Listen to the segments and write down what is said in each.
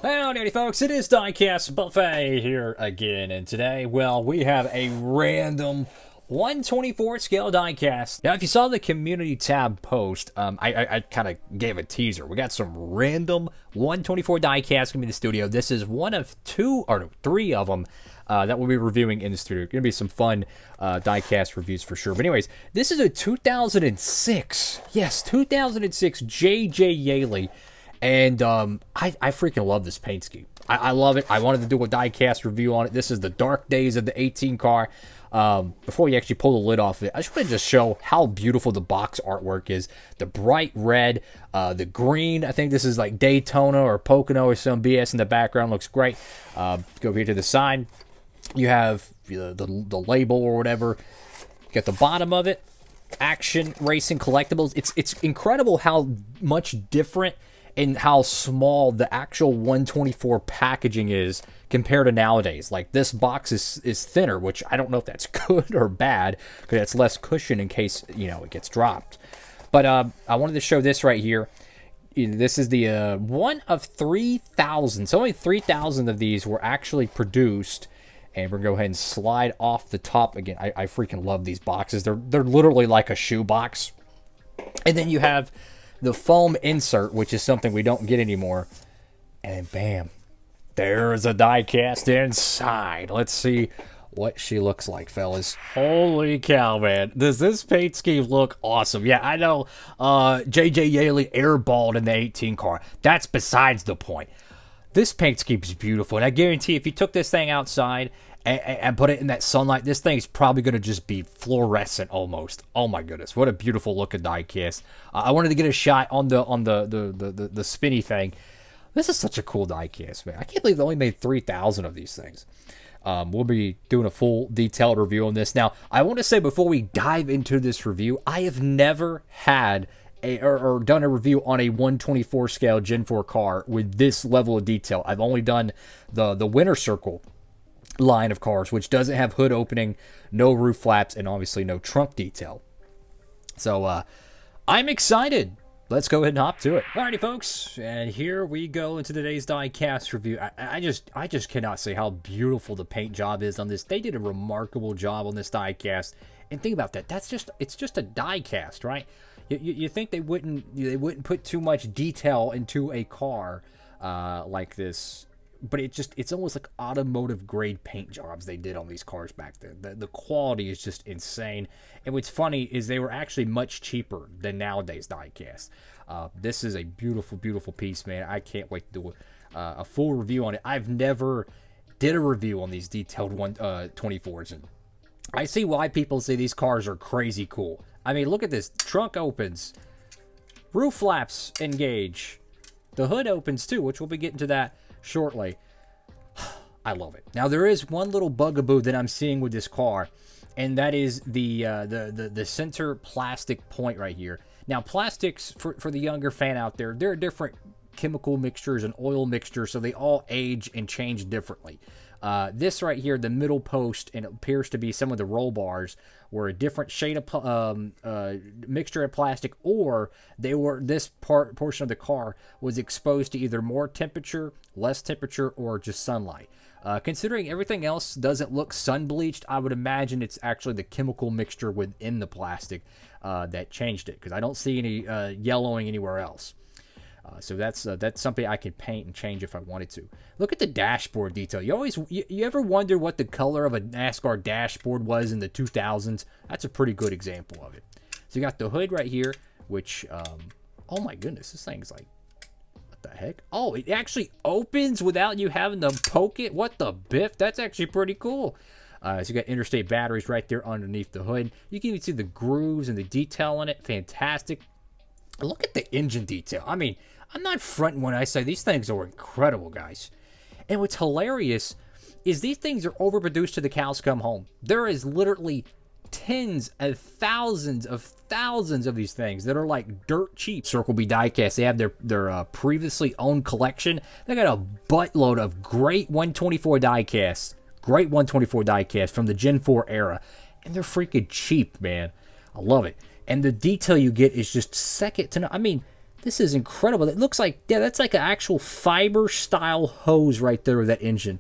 Howdy folks, it is Diecastbuffet here again, and today, well, we have a random 1/24 scale diecast. Now, if you saw the community tab post, I kind of gave a teaser. We got some random 1/24 diecast coming in the studio. This is one of two, or no, three of them that we'll be reviewing in the studio. Gonna be some fun diecast reviews for sure. But anyways, this is a 2006, yes, 2006 JJ Yeley. And I freaking love this paint scheme. I love it. I wanted to do a diecast review on it. This is the dark days of the 18 car. Before you actually pull the lid off of it, I just want to just show how beautiful the box artwork is. The bright red, the green. I think this is like Daytona or Pocono or some BS in the background. Looks great. Go over here to the side. You have the label or whatever. You got the bottom of it. Action Racing Collectibles. It's incredible how much different and how small the actual 1/24 packaging is compared to nowadays. Like, this box is thinner, which I don't know if that's good or bad, because it's less cushion in case, you know, it gets dropped. But I wanted to show this right here. This is the one of 3,000. So only 3,000 of these were actually produced. And we're going to go ahead and slide off the top again. I freaking love these boxes. They're literally like a shoe box. And then you have the foam insert, which is something we don't get anymore. And bam, there's a diecast inside. Let's see what she looks like, fellas. Holy cow, man. Does this paint scheme look awesome? Yeah, I know JJ Yeley airballed in the 18 car. That's besides the point. This paint scheme is beautiful, and I guarantee if you took this thing outside and put it in that sunlight, this thing is probably going to just be fluorescent almost. Oh my goodness, what a beautiful looking diecast. I wanted to get a shot on the spinny thing. This is such a cool diecast, man. I can't believe they only made 3,000 of these things. We'll be doing a full detailed review on this. Now, I want to say before we dive into this review, I have never had or done a review on a 1/24 scale Gen 4 car with this level of detail. I've only done the Winter Circle line of cars, which doesn't have hood opening, no roof flaps, and obviously no trunk detail. So I'm excited. Let's go ahead and hop to it. Alrighty, folks, and here we go into today's diecast review. I just cannot say how beautiful the paint job is on this. They did a remarkable job on this diecast. And think about that. It's just a diecast, right? You think they wouldn't put too much detail into a car like this, but it's almost like automotive grade paint jobs they did on these cars back then. The quality is just insane. And what's funny is they were actually much cheaper than nowadays diecast. This is a beautiful, beautiful piece, man. I can't wait to do a full review on it. I've never did a review on these detailed 1/24s, and I see why people say these cars are crazy cool. I mean, look at this. Trunk opens. Roof flaps engage. The hood opens too, which we'll be getting to that shortly. I love it. Now, there is one little bugaboo that I'm seeing with this car, and that is the center plastic point right here. Now, plastics, for the younger fan out there, there are different chemical mixtures and oil mixtures, so they all age and change differently. This right here, the middle post, and it appears to be some of the roll bars, were a different shade of mixture of plastic, or this portion of the car was exposed to either more temperature, less temperature, or just sunlight. Considering everything else doesn't look sun bleached, I would imagine it's actually the chemical mixture within the plastic that changed it, because I don't see any yellowing anywhere else. So that's something I could paint and change if I wanted to. Look at the dashboard detail. You ever wonder what the color of a NASCAR dashboard was in the 2000s? That's a pretty good example of it. So you got the hood right here, which oh my goodness, this thing's like, what the heck? Oh, it actually opens without you having to poke it. What the biff? That's actually pretty cool. So you got Interstate batteries right there underneath the hood. You can even see the grooves and the detail on it. Fantastic. Look at the engine detail. I mean, I'm not fronting when I say these things are incredible, guys. And what's hilarious is these things are overproduced to the cows come home. There is literally tens of thousands of these things that are like dirt cheap. Circle B Diecast, they have their previously owned collection. They got a buttload of great 1/24 diecasts. Great 1/24 diecast from the Gen 4 era. And they're freaking cheap, man. I love it. And the detail you get is just second to none. I mean, This is incredible. It looks like, yeah, that's like an actual fiber style hose right there with that engine.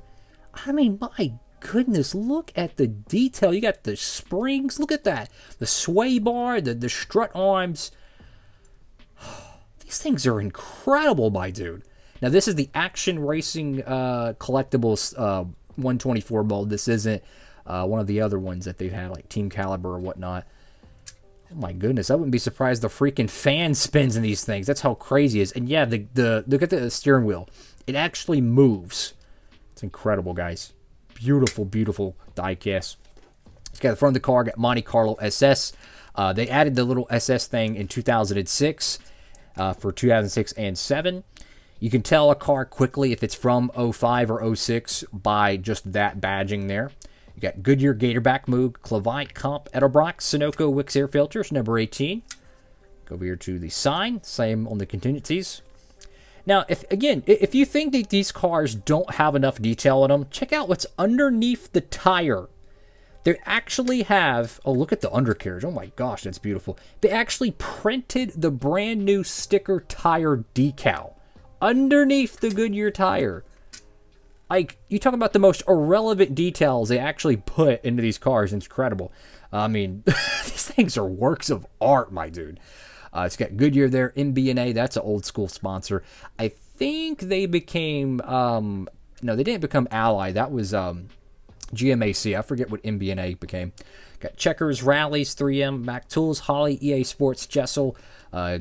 I mean, my goodness, look at the detail. You got the springs. Look at that. The sway bar, the strut arms. These things are incredible, my dude. Now, this is the Action Racing Collectibles 124 mold. This isn't one of the other ones that they've had, like Team Caliber or whatnot. Oh my goodness, I wouldn't be surprised the freaking fan spins in these things. That's how crazy it is. And yeah, look at the steering wheel. It actually moves. It's incredible, guys. Beautiful, beautiful diecast. It's got the front of the car, got Monte Carlo SS. They added the little SS thing in 2006 for 2006 and 7. You can tell a car quickly if it's from 05 or 06 by just that badging there. You got Goodyear Gatorback Moog, Clavite, Comp, Edelbrock, Sunoco, Wix air filters, number 18. Go over here to the sign, same on the contingencies. Now, if you think that these cars don't have enough detail in them, check out what's underneath the tire. They actually have, oh, look at the undercarriage. Oh my gosh, that's beautiful. They actually printed the brand new sticker tire decal underneath the Goodyear tire. Like, you talk about the most irrelevant details they actually put into these cars. It's incredible. I mean, these things are works of art, my dude. It's got Goodyear there, MB&A. That's an old school sponsor. I think they became, no, they didn't become Ally. That was GMAC. I forget what MB&A became. Got Checkers, Rallies, 3M, Mac Tools, Holly, EA Sports, Jessel,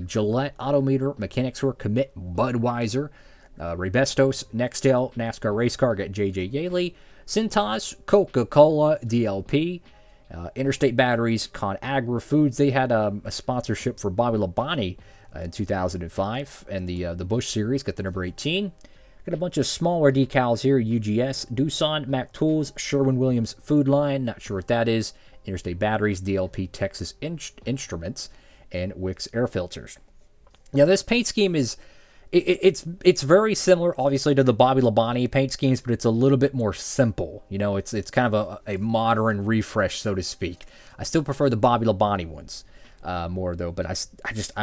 Gillette, Autometer, Mechanics Work, Commit, Budweiser, Rebestos, Nextel, NASCAR Race Car, got JJ Yeley, Cintas, Coca-Cola, DLP, Interstate Batteries, ConAgra Foods. They had a sponsorship for Bobby Labonte in 2005, and the Busch Series, got the number 18. Got a bunch of smaller decals here, UGS, Doosan, Mac Tools, Sherwin-Williams Food Line, not sure what that is, Interstate Batteries, DLP, Texas Instruments, and Wix Air Filters. Now, this paint scheme is, it's very similar, obviously, to the Bobby Labonte paint schemes, but it's a little bit more simple. You know, it's kind of a modern refresh, so to speak. I still prefer the Bobby Labonte ones more, though, but I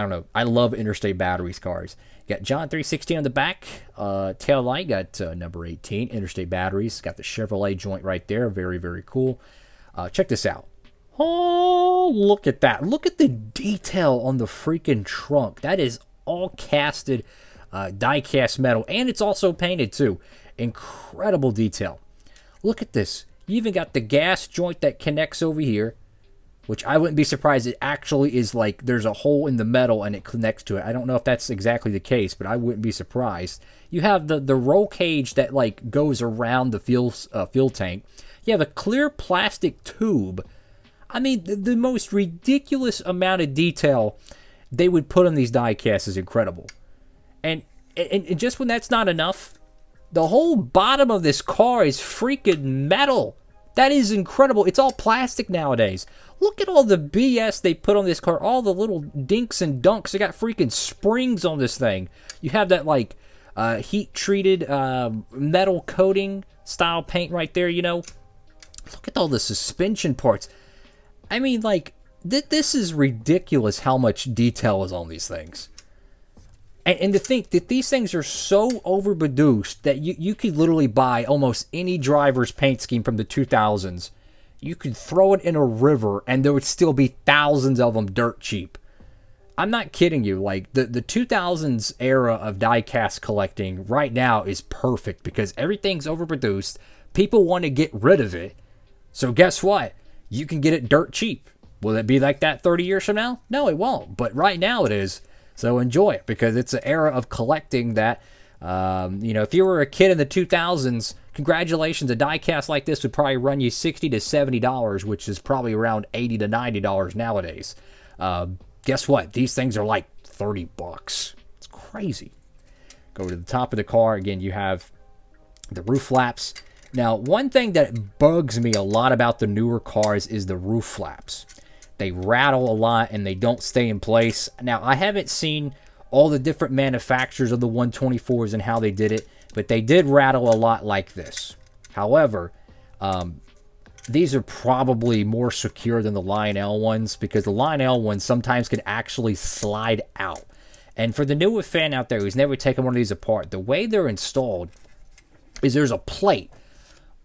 don't know. I love Interstate Batteries cars. You got John 316 on the back, tail light, got number 18, Interstate Batteries. Got the Chevrolet joint right there, very, very cool. Check this out. Oh, look at that. Look at the detail on the freaking trunk. That is all casted die-cast metal, and it's also painted too. Incredible detail. Look at this. You even got the gas joint that connects over here, which I wouldn't be surprised it actually is like there's a hole in the metal and it connects to it. I don't know if that's exactly the case, but I wouldn't be surprised. You have the roll cage that like goes around the fuel tank. You have a clear plastic tube. I mean, the most ridiculous amount of detail they would put on these die casts is incredible. And just when that's not enough, the whole bottom of this car is freaking metal. That is incredible. It's all plastic nowadays. Look at all the BS they put on this car. All the little dinks and dunks. They got freaking springs on this thing. You have that, like, heat-treated metal coating style paint right there, you know. Look at all the suspension parts. I mean, like, this is ridiculous how much detail is on these things. And to think that these things are so overproduced that you could literally buy almost any driver's paint scheme from the 2000s. You could throw it in a river and there would still be thousands of them dirt cheap. I'm not kidding you. Like, the 2000s era of die-cast collecting right now is perfect because everything's overproduced. People want to get rid of it. So guess what? You can get it dirt cheap. Will it be like that 30 years from now? No, it won't. But right now it is. So enjoy it because it's an era of collecting that, you know, if you were a kid in the 2000s, congratulations. A die cast like this would probably run you $60 to $70, which is probably around $80 to $90 nowadays. Guess what? These things are like $30. It's crazy. Go to the top of the car. Again, you have the roof flaps. Now, one thing that bugs me a lot about the newer cars is the roof flaps. They rattle a lot and they don't stay in place. Now, I haven't seen all the different manufacturers of the 124s and how they did it, but they did rattle a lot like this. However, these are probably more secure than the Lionel ones because the Lionel ones sometimes can actually slide out. And for the newer fan out there who's never taken one of these apart, the way they're installed is there's a plate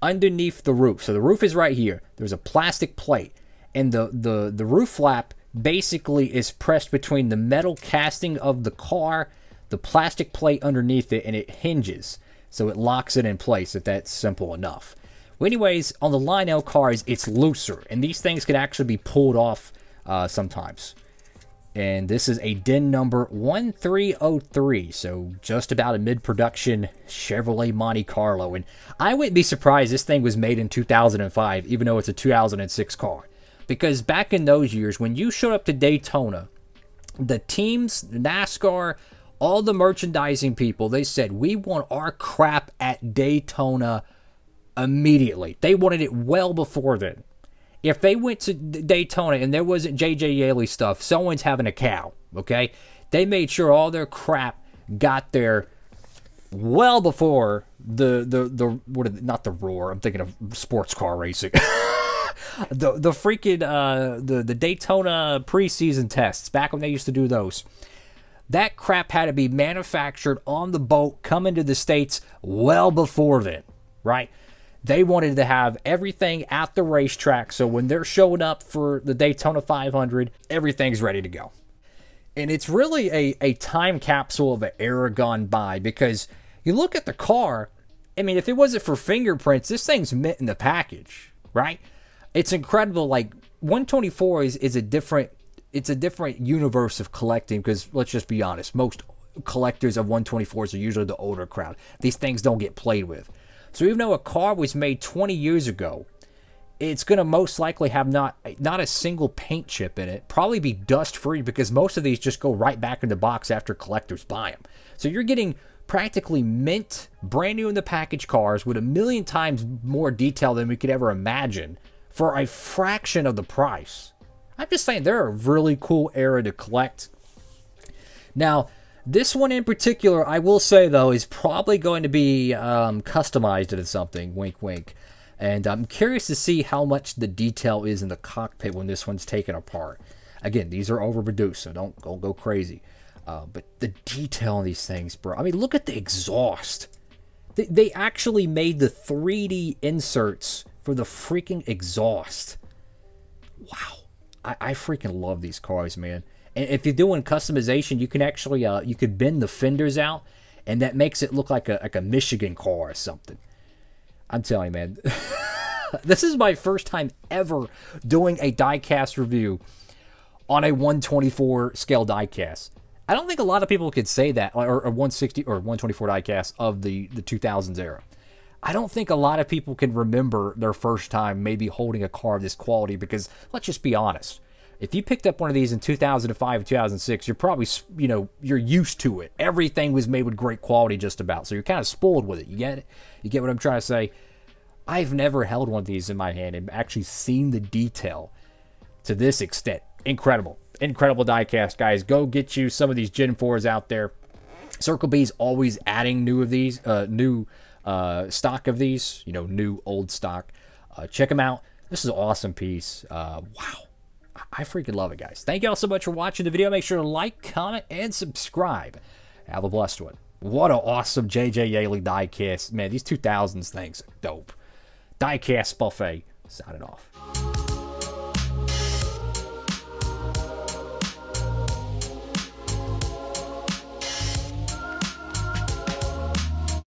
underneath the roof. So the roof is right here. There's a plastic plate. And the roof flap basically is pressed between the metal casting of the car, the plastic plate underneath it, and it hinges. So it locks it in place, if that's simple enough. Well, anyways, on the Lionel cars, it's looser. And these things can actually be pulled off sometimes. And this is a DIN number 1303, so just about a mid-production Chevrolet Monte Carlo. And I wouldn't be surprised this thing was made in 2005, even though it's a 2006 car. Because back in those years, when you showed up to Daytona, the teams, NASCAR, all the merchandising people, they said, we want our crap at Daytona immediately. They wanted it well before then. If they went to Daytona and there wasn't J.J. Yeley stuff, someone's having a cow, okay? They made sure all their crap got there well before not the Roar, I'm thinking of sports car racing. the freaking, the Daytona preseason tests, back when they used to do those. That crap had to be manufactured on the boat, coming to the States well before then, right? They wanted to have everything at the racetrack, so when they're showing up for the Daytona 500, everything's ready to go. And it's really a time capsule of an era gone by, because you look at the car, I mean, if it wasn't for fingerprints, this thing's mint in the package, right? It's incredible. Like, 124 is a different, it's a different universe of collecting, because let's just be honest, most collectors of 124s are usually the older crowd. These things don't get played with. So even though a car was made 20 years ago, it's going to most likely have not a single paint chip in it. Probably be dust-free, because most of these just go right back in the box after collectors buy them. So you're getting practically mint, brand new in the package cars with a million times more detail than we could ever imagine for a fraction of the price. I'm just saying, they're a really cool era to collect. Now, this one in particular, I will say, though, is probably going to be customized into something. Wink, wink. And I'm curious to see how much the detail is in the cockpit when this one's taken apart. Again, these are overproduced, so don't go crazy. But the detail on these things, bro. I mean, look at the exhaust. They actually made the 3D inserts for the freaking exhaust. Wow. I freaking love these cars, man. And if you're doing customization, you can actually you could bend the fenders out, and that makes it look like a Michigan car or something. I'm telling you, man. This is my first time ever doing a diecast review on a 124 scale diecast. I don't think a lot of people could say that, or 160 or 124 diecast of the 2000s era. I don't think a lot of people can remember their first time maybe holding a car of this quality, because let's just be honest. If you picked up one of these in 2005 or 2006, you're probably, you know, you're used to it. Everything was made with great quality just about. So you're kind of spoiled with it. You get it? You get what I'm trying to say? I've never held one of these in my hand and actually seen the detail to this extent. Incredible. Incredible diecast, guys. Go get you some of these Gen 4s out there. Circle B's always adding new of these, stock of these, you know, new, old stock. Check them out. This is an awesome piece. Wow. I freaking love it, guys. Thank you all so much for watching the video. Make sure to like, comment, and subscribe. Have a blessed one. What an awesome J.J. Yeley diecast. Man, these 2000s things are dope. Diecast Buffet. Signing off.